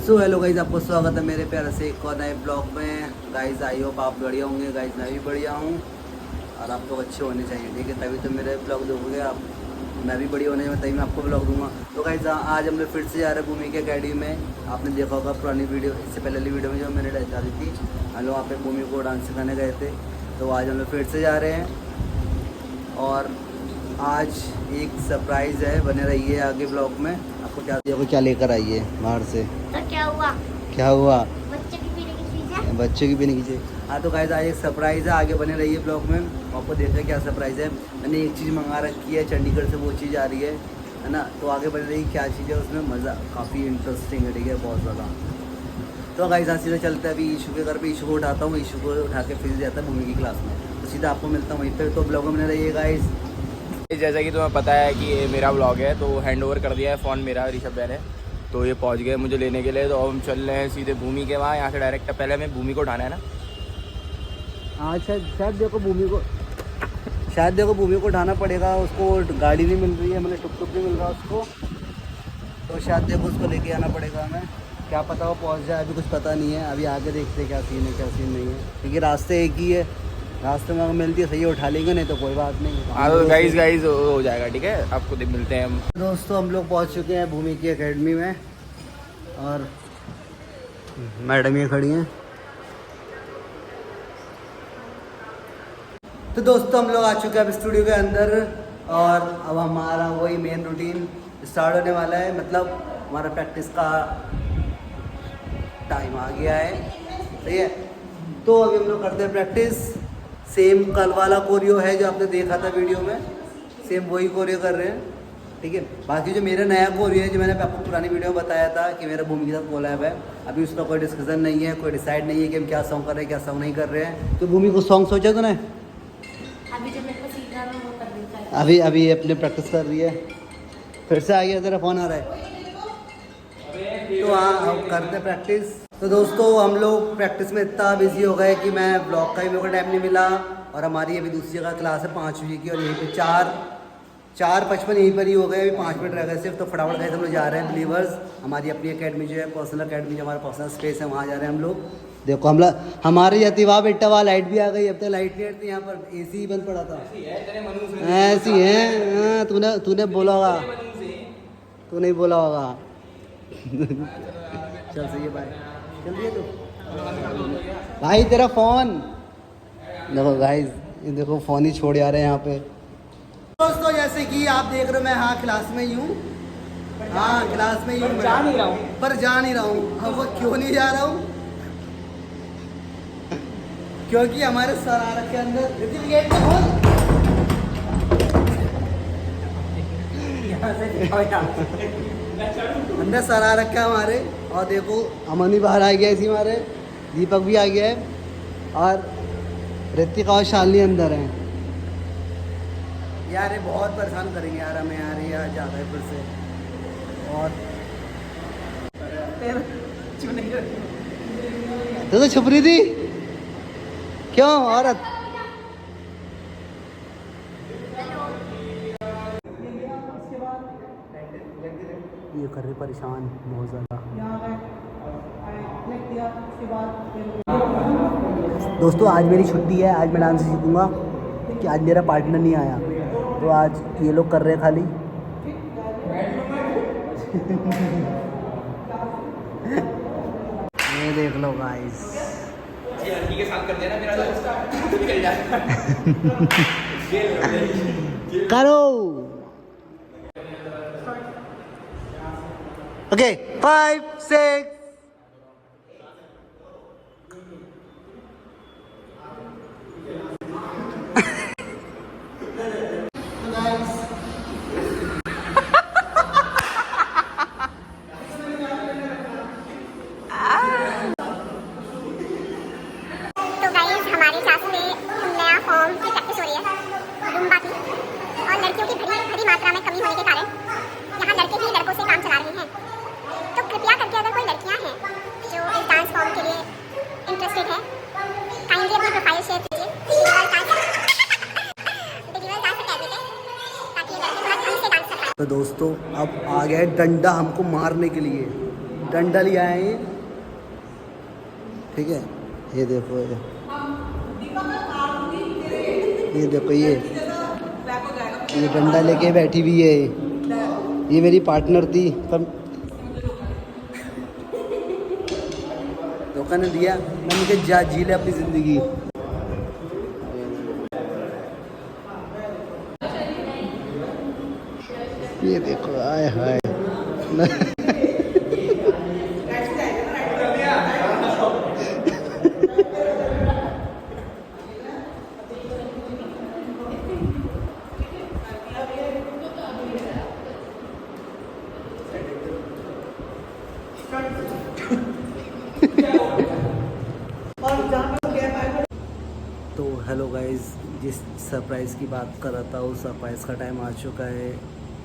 So hello guys, आपको स्वागत है मेरे प्यारे से एक और नए ब्लॉग में। गाइज आई होप आप बढ़िया होंगे। गाइज मैं भी बढ़िया हूँ और आप लोग अच्छे होने चाहिए, ठीक है, तभी तो मेरे ब्लॉग देखोगे आप। मैं भी बढ़िया होने चाहिए तभी मैं आपको ब्लॉग दूंगा। तो गाइज आज हम लोग फिर से जा रहे हैं भूमि की अकेडमी में। आपने देखा होगा पुरानी वीडियो, इससे पहले वाली वीडियो में जो मैंने डाली थी, हम लोग वहाँ पे भूमि को डांस सिखाने गए थे। तो आज हम लोग फिर से जा रहे हैं और आज एक सरप्राइज़ है, बने रहिए आगे ब्लॉग में। आपको क्या लेकर आई है बाहर से? तो क्या हुआ? क्या हुआ? बच्चे की पीने की चीज है। बच्चों की पीने की चीज़। हाँ तो गाइस आज एक सरप्राइज़ है, आगे बने रहिए ब्लॉग में। आपको देखा क्या सरप्राइज़ है। मैंने एक चीज़ मंगा रखी है चंडीगढ़ से, वो चीज़ आ रही है ना। तो आगे बने रही क्या चीज़ है उसमें, मज़ा काफ़ी इंटरेस्टिंग है, ठीक है, बहुत ज़्यादा। तो गाइस आज सीधा चलते हैं अभी ईशू के घर पे। ईशू को उठाता हूँ, ईशू को उठा के फिर जाता है भूमि की क्लास में। तो सीधा आपको मिलता हूँ वहीं पर। तो ब्लॉग में बने रहिए गाइस। जैसा कि तुम्हें पता है कि ये मेरा ब्लॉग है, तो हैंड ओवर कर दिया है फ़ोन मेरा ऋषभ भैया ने। तो ये पहुंच गए मुझे लेने के लिए। तो अब हम चल रहे हैं सीधे भूमि के वहाँ। यहाँ से डायरेक्ट पहले हमें भूमि को उठाना है ना। हाँ शायद देखो भूमि को उठाना पड़ेगा। उसको गाड़ी नहीं मिल रही है, मतलब टुक नहीं मिल रहा उसको। तो शायद देखो उसको लेके आना पड़ेगा हमें। क्या पता वो पहुंच जाए, अभी कुछ पता नहीं है। अभी आगे देखते क्या सीन है क्या सीन नहीं है, क्योंकि रास्ते एक ही है। रास्ते में अगर मिलती है सही है, उठा लेंगे, नहीं तो कोई बात नहीं। हाँ तो गाइज हो जाएगा, ठीक है, आपको मिलते हैं हम। दोस्तों हम लोग पहुंच चुके हैं भूमि की एकेडमी में और मैडम ये खड़ी हैं। तो दोस्तों हम लोग आ चुके हैं अब स्टूडियो के अंदर और अब हमारा वही मेन रूटीन स्टार्ट होने वाला है। मतलब हमारा प्रैक्टिस का टाइम आ गया है, सही है। तो अभी हम लोग करते हैं प्रैक्टिस। सेम कल वाला कोरियो है जो आपने देखा था वीडियो में, सेम वही कोरियो कर रहे हैं, ठीक है। बाकी जो मेरा नया कोरियो है, जो मैंने आपको पुरानी वीडियो में बताया था कि मेरा भूमि के साथ कोलैब है, अभी उसका कोई डिस्कशन नहीं है, कोई डिसाइड नहीं है कि हम क्या सॉन्ग कर रहे हैं क्या सॉन्ग नहीं कर रहे हैं। तो भूमि को सॉन्ग सोचा तूने? अभी जब मेरे को सीखना है वो कर देता है। अभी अपने प्रैक्टिस कर रही है। फिर से आ गया, तेरा फ़ोन आ रहा है। तो हाँ हम करते हैं प्रैक्टिस। तो दोस्तों हम लोग प्रैक्टिस में इतना बिजी हो गए कि मैं ब्लॉग का ही मेरे को टाइम नहीं मिला। और हमारी अभी दूसरी जगह क्लास है 5 बजे की और यहीं पे 4:55 यहीं पर ही हो गए। अभी 5 मिनट रह गए सिर्फ। तो फटाफट गए हम लोग जा रहे हैं बिलीवर्स, हमारी अपनी अकेडमी जो है, पर्सनल अकेडमी जो हमारा पर्सनल स्पेस है, वहाँ जा रहे हैं हम लोग। देखो हम लोग हमारे यतिवा बेटा वहाँ लाइट भी आ गई। अब तक लाइट नहीं आती यहाँ पर, AC ही बंद पड़ा था। ऐसी है, तूने बोला होगा, तू नहीं बोला होगा। चल सही है, बाय। चल दिए तो भाई तेरा फ़ोन देखो गाइस, ये देखो फ़ोन ही छोड़ आ रहे हैं यहाँ पे। दोस्तों जैसे कि आप देख रहे हो मैं हाँ क्लास में ही हूँ, हाँ क्लास में ही हूँ, पर जा नहीं रहा हूँ। अब वो क्यों नहीं जा रहा हूँ? क्योंकि हमारे सर आ रखे अंदर। गेट में खोल। अंदर सर आ रखा है हमारे। और देखो अमन भी बाहर आ गया, इसी हमारे दीपक भी आ गया है और ऋतिका और शालिनी अंदर हैं। यार ये बहुत परेशान करेंगे यार हमें यार, ये जा रहे फिर से। और तो छुप रही थी क्यों औरत? ये कर रही परेशान बहुत ज़्यादा। दोस्तों आज मेरी छुट्टी है, आज मैं डांस सीखूंगा कि आज मेरा पार्टनर नहीं आया, तो आज ये लोग कर रहे हैं खाली। ये देख लो गाइस, के साथ कर देना मेरा निकल जाएगा। करो। ओके 5 6 तो दोस्तों अब आ गया है डंडा हमको मारने के लिए। डंडा लिया है ये, ठीक है। ये देखो ये देखो ये डंडा लेके बैठी हुई है। ये मेरी पार्टनर थी पर धोखा ने दिया। मैंने कहा जा जी ले अपनी ज़िंदगी। ये देखो आय हाय तो हेलो गाइस, जिस सरप्राइज़ की बात कर रहा था उस सरप्राइज़ का टाइम आ चुका है।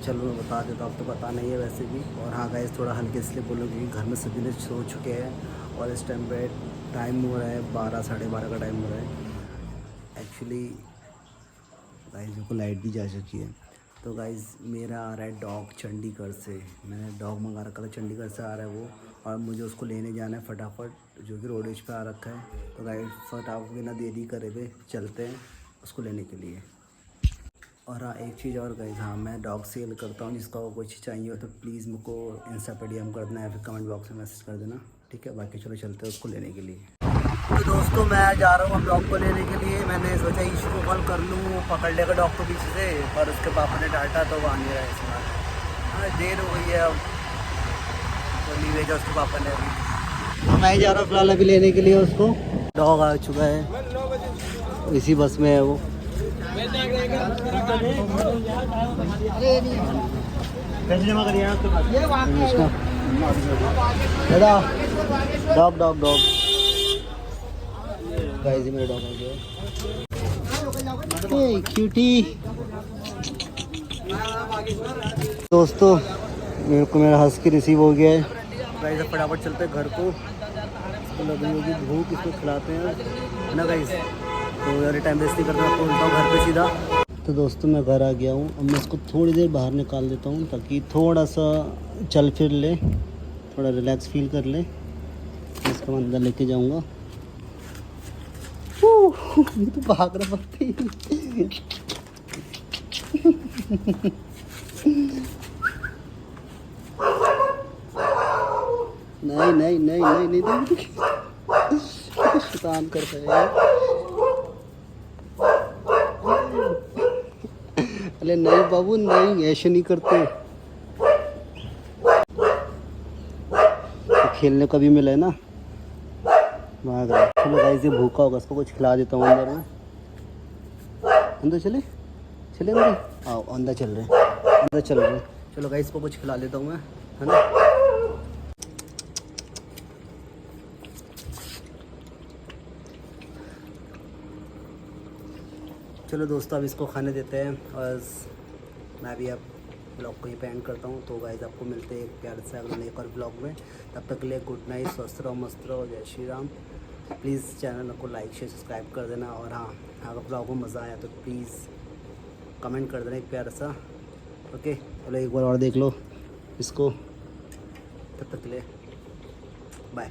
चलो मैं बता देता हूँ, अब तो पता नहीं है वैसे भी। और हाँ गाइस, थोड़ा हल्के इसलिए बोलूँगी क्योंकि घर में सभी लोग सो चुके हैं और इस टाइम पे टाइम हो रहा है 12 साढ़े 12 का टाइम हो रहा है एक्चुअली। गाइस को लाइट भी जा चुकी है। तो गाइस मेरा आ रहा है डॉग चंडीगढ़ से। मैंने डॉग मंगा रखा था, चंडीगढ़ से आ रहा है वो, और मुझे उसको लेने जाना है फटाफट, जो कि रोडेज पे आ रखा है। तो गाइस फटाफट बिना देरी करे हुए चलते हैं उसको लेने के लिए। और हाँ एक चीज़ और गाइस, हाँ मैं डॉग सेल करता हूँ, जिसका कोई चीज़ चाहिए हो तो प्लीज़ मुझको इंस्टा पे DM कर देना या फिर कमेंट बॉक्स में मैसेज कर देना, ठीक है। बाकी चलो चलते हैं उसको लेने के लिए। तो दोस्तों मैं जा रहा हूँ डॉग को लेने के लिए। मैंने सोचा ईशू को कॉल कर लूँ, पकड़ लेगा डॉग को पीछे से, पर उसके पापा ने डांटा तो वो आ नहीं रहा है इस बार। हाँ देर हो गई है अब, तो नहीं भेजा उसके पापा ने अभी। मैं ही जा रहा हूँ फिलहाल अभी लेने के लिए उसको। डॉग आ चुका है, इसी बस में है वो। पैसे जमा करिए आपके पास। दादा डॉग डॉग डॉग गाइस, मेरा डॉग आ गया। हे क्यूटी। दोस्तों मेरे को मेरा हस्की रिसीव हो गया है। गाइस अब फटाफट चलते हैं घर को। इसको लग रही होगी भूख, इसको खिलाते हैं, है ना गाइस। तो यार टाइम वेस्ट नहीं करता, आपको मिलता हूँ घर पे सीधा। तो दोस्तों मैं घर आ गया हूँ। अब मैं इसको थोड़ी देर बाहर निकाल देता हूँ ताकि थोड़ा सा चल फिर ले, थोड़ा रिलैक्स फील कर ले। इसको मैं अंदर लेके जाऊँगा। ये तो भाग रहा पड़ती। नहीं नहीं नहीं नहीं नहीं शैतान करता है। अरे नहीं बाबू नहीं, ऐसे नहीं करते। तो खेलने का भी मिला है ना, भाग रहा। चलो गाइस ये भूखा होगा, इसको कुछ खिला देता हूँ अंदर में। अंदर चले चले अंदर, आओ अंदर चल रहे, अंदर चल रहे। चलो गाइस इसको कुछ खिला देता हूँ मैं, है ना। चलो दोस्तों अब इसको खाने देते हैं और मैं भी अब ब्लॉग को ही एंड करता हूँ। तो गाइस आपको मिलते हैं एक प्यार से अगले एक और ब्लॉग में। तब तक के लिए गुड नाइट, स्वस्थ रहो, मस्त रहो, जय श्री राम। प्लीज़ चैनल को लाइक शेयर सब्सक्राइब कर देना। और हाँ अगर ब्लॉग में मज़ा आया तो प्लीज़ कमेंट कर देना एक प्यार सा, ओके। चलो एक बार और देख लो इसको। तब तक के लिए बाय।